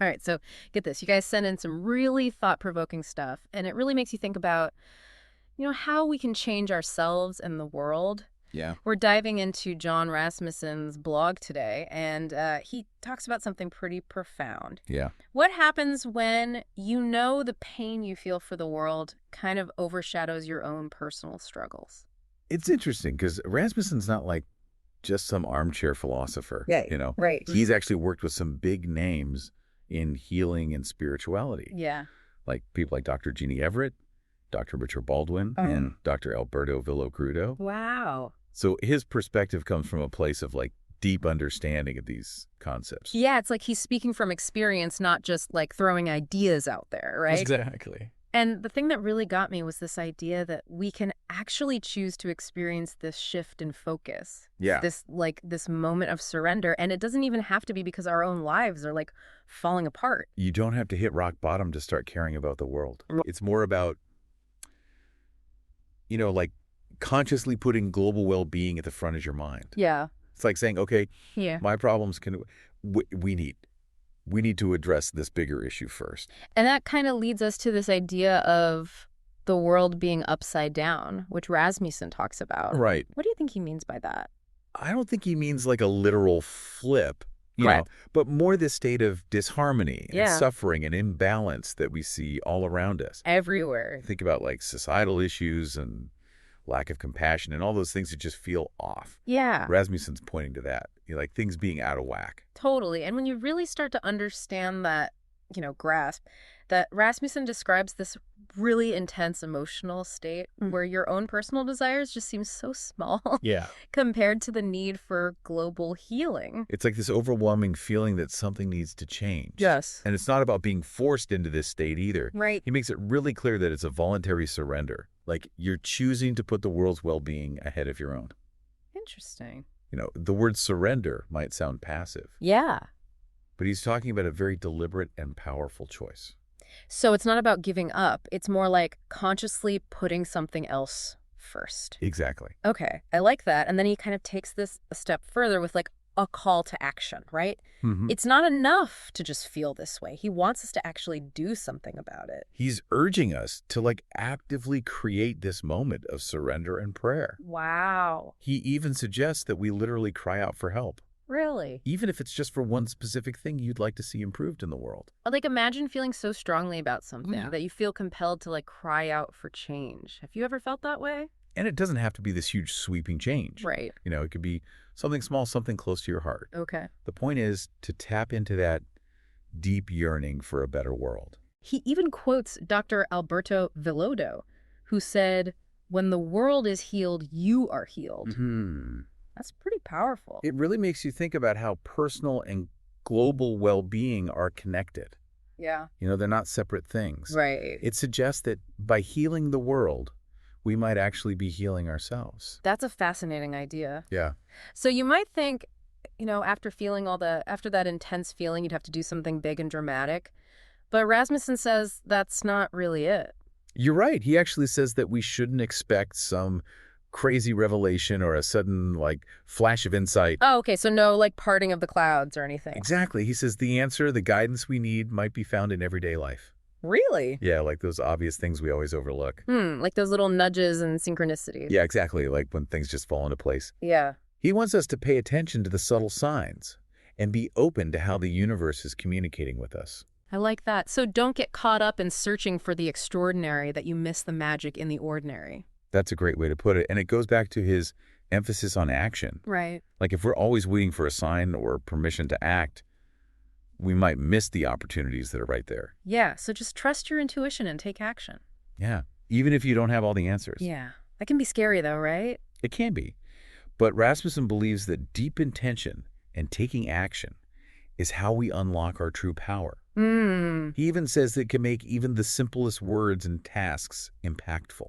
All right, so get this. You guys send in some really thought-provoking stuff, and it really makes you think about, how we can change ourselves and the world. Yeah. We're diving into Jon Rasmussen's blog today, and he talks about something pretty profound. Yeah. What happens when the pain you feel for the world kind of overshadows your own personal struggles? It's interesting because Rasmussen's not like just some armchair philosopher. Right, right. He's actually worked with some big names in healing and spirituality. Yeah. Like people like Dr. Jeannie Everett, Dr. Richard Baldwin, and Dr. Alberto Villacrudo. Wow. So his perspective comes from a place of like deep understanding of these concepts. Yeah, it's like he's speaking from experience, not just like throwing ideas out there, right? Exactly. And the thing that really got me was this idea that we can actually choose to experience this shift in focus. Yeah. This moment of surrender. And it doesn't even have to be because our own lives are like falling apart. You don't have to hit rock bottom to start caring about the world. It's more about, like consciously putting global well-being at the front of your mind. Yeah. It's like saying, okay, Yeah. my problems we need to address this bigger issue first. And that kind of leads us to this idea of the world being upside down, which Rasmussen talks about. Right. What do you think he means by that? I don't think he means like a literal flip, Right. but more this state of disharmony and Yeah. suffering and imbalance that we see all around us. Everywhere. Think about like societal issues and lack of compassion and all those things that just feel off. Yeah. Rasmussen's pointing to that, like things being out of whack. Totally. And when you really start to understand that, grasp, that Rasmussen describes this really intense emotional state where your own personal desires just seem so small Yeah. compared to the need for global healing. It's like this overwhelming feeling that something needs to change. Yes. And it's not about being forced into this state either. Right. He makes it really clear that it's a voluntary surrender. Like you're choosing to put the world's well-being ahead of your own. Interesting. The word surrender might sound passive, Yeah. but he's talking about a very deliberate and powerful choice. So it's not about giving up. It's more like consciously putting something else first. Exactly. Okay. I like that. And then he kind of takes this a step further with like a call to action, right? Mm-hmm. It's not enough to just feel this way. He wants us to actually do something about it. He's urging us to like actively create this moment of surrender and prayer. Wow. He even suggests that we literally cry out for help, Really? even if it's just for one specific thing you'd like to see improved in the world. Like imagine feeling so strongly about something Yeah. that you feel compelled to like cry out for change. Have you ever felt that way? And it doesn't have to be this huge sweeping change. Right. It could be something small, something close to your heart. Okay. The point is to tap into that deep yearning for a better world. He even quotes Dr. Alberto Villacrudo, who said, "When the world is healed, you are healed." Mm-hmm. That's pretty powerful. It really makes you think about how personal and global well-being are connected. Yeah. They're not separate things. Right. It suggests that by healing the world, we might actually be healing ourselves. That's a fascinating idea. Yeah. So you might think, after that intense feeling, you'd have to do something big and dramatic. But Rasmussen says that's not really it. You're right. He actually says that we shouldn't expect some crazy revelation or a sudden like flash of insight. Oh, okay. So no like parting of the clouds or anything. Exactly. He says the answer, the guidance we need might be found in everyday life. Really? Yeah, like those obvious things we always overlook. Like those little nudges and synchronicities. Yeah, exactly. Like when things just fall into place. Yeah. He wants us to pay attention to the subtle signs and be open to how the universe is communicating with us. I like that. So don't get caught up in searching for the extraordinary that you miss the magic in the ordinary. That's a great way to put it. And it goes back to his emphasis on action. Right. Like if we're always waiting for a sign or permission to act, we might miss the opportunities that are right there. Yeah. So just trust your intuition and take action. Yeah. Even if you don't have all the answers. Yeah. That can be scary though, right? It can be. But Rasmussen believes that deep intention and taking action is how we unlock our true power. He even says it can make even the simplest words and tasks impactful.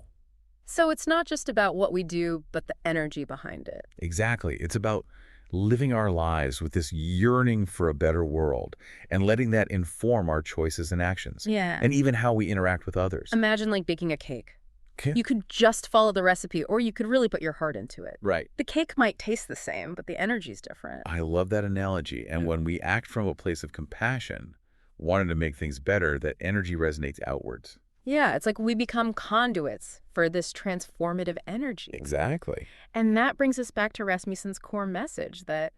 So it's not just about what we do, but the energy behind it. Exactly. It's about living our lives with this yearning for a better world and letting that inform our choices and actions. Yeah. And even how we interact with others. Imagine like baking a cake. Okay. You could just follow the recipe, or you could really put your heart into it. Right. The cake might taste the same, but the energy's different. I love that analogy. And when we act from a place of compassion, wanting to make things better, that energy resonates outwards. Yeah, it's like we become conduits for this transformative energy. Exactly. And that brings us back to Rasmussen's core message that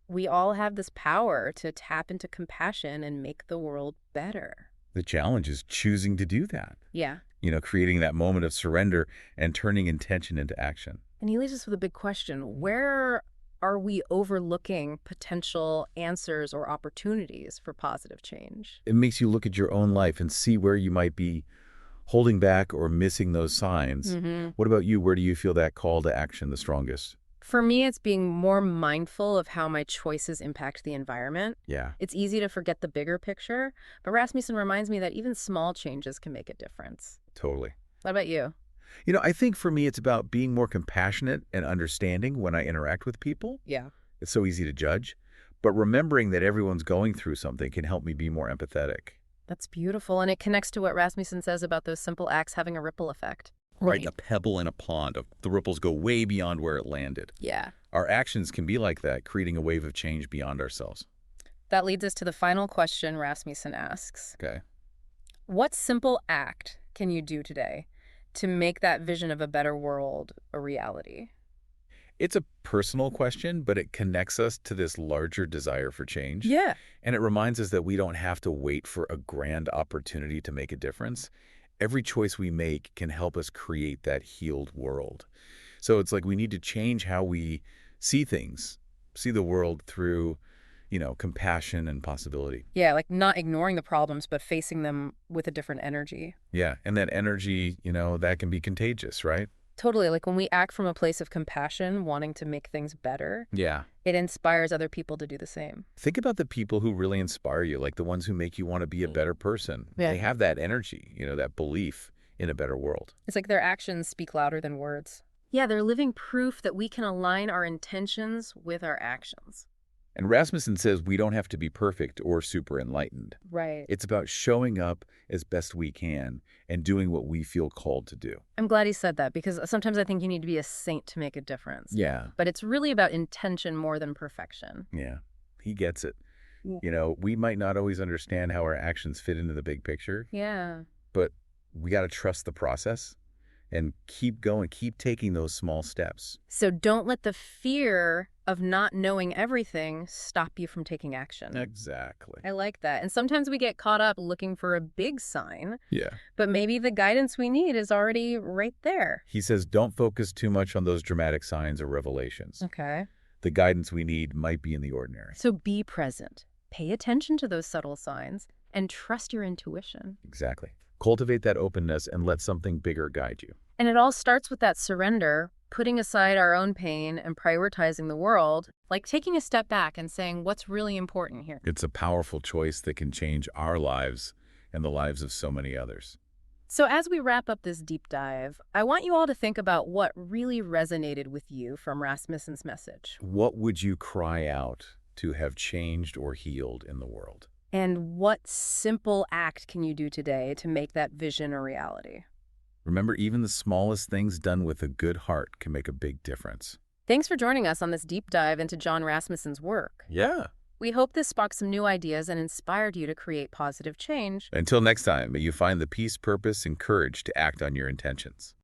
we all have this power to tap into compassion and make the world better. The challenge is choosing to do that. Yeah. Creating that moment of surrender and turning intention into action. And he leaves us with a big question. Where are we overlooking potential answers or opportunities for positive change? It makes you look at your own life and see where you might be holding back or missing those signs. What about you? Where do you feel that call to action the strongest? For me, it's being more mindful of how my choices impact the environment. Yeah, It's easy to forget the bigger picture, but Rasmussen reminds me that even small changes can make a difference. totally. What about you? I think for me, it's about being more compassionate and understanding when I interact with people. Yeah. It's so easy to judge, but remembering that everyone's going through something can help me be more empathetic. That's beautiful, and it connects to what Rasmussen says about those simple acts having a ripple effect. Right, a pebble in a pond. The ripples go way beyond where it landed. Yeah. Our actions can be like that, creating a wave of change beyond ourselves. That leads us to the final question Rasmussen asks. Okay. What simple act can you do today to make that vision of a better world a reality? It's a personal question, but it connects us to this larger desire for change. Yeah. And it reminds us that we don't have to wait for a grand opportunity to make a difference. Every choice we make can help us create that healed world. So it's like we need to change how we see things, see the world through, compassion and possibility. Yeah, like not ignoring the problems, but facing them with a different energy. Yeah, and that energy, that can be contagious, right? Totally. Like when we act from a place of compassion, wanting to make things better, Yeah. it inspires other people to do the same. Think about the people who really inspire you, like the ones who make you want to be a better person. Yeah. They have that energy, that belief in a better world. It's like their actions speak louder than words. Yeah, they're living proof that we can align our intentions with our actions. And Rasmussen says we don't have to be perfect or super enlightened. Right. It's about showing up as best we can and doing what we feel called to do. I'm glad he said that because sometimes I think you need to be a saint to make a difference. Yeah. But it's really about intention more than perfection. Yeah. He gets it. Yeah. We might not always understand how our actions fit into the big picture, Yeah. but we got to trust the process and keep going, keep taking those small steps. So don't let the fear of not knowing everything stop you from taking action. Exactly. I like that. And sometimes we get caught up looking for a big sign, Yeah. but maybe the guidance we need is already right there. He says don't focus too much on those dramatic signs or revelations. Okay. The guidance we need might be in the ordinary. So be present. Pay attention to those subtle signs and trust your intuition. Exactly. Cultivate that openness and let something bigger guide you. And it all starts with that surrender, putting aside our own pain and prioritizing the world, like taking a step back and saying, what's really important here? It's a powerful choice that can change our lives and the lives of so many others. So as we wrap up this deep dive, I want you all to think about what really resonated with you from Rasmussen's message. What would you cry out to have changed or healed in the world? And what simple act can you do today to make that vision a reality? Remember, even the smallest things done with a good heart can make a big difference. Thanks for joining us on this deep dive into Jon Rasmussen's work. Yeah. We hope this sparked some new ideas and inspired you to create positive change. Until next time, may you find the peace, purpose, and courage to act on your intentions.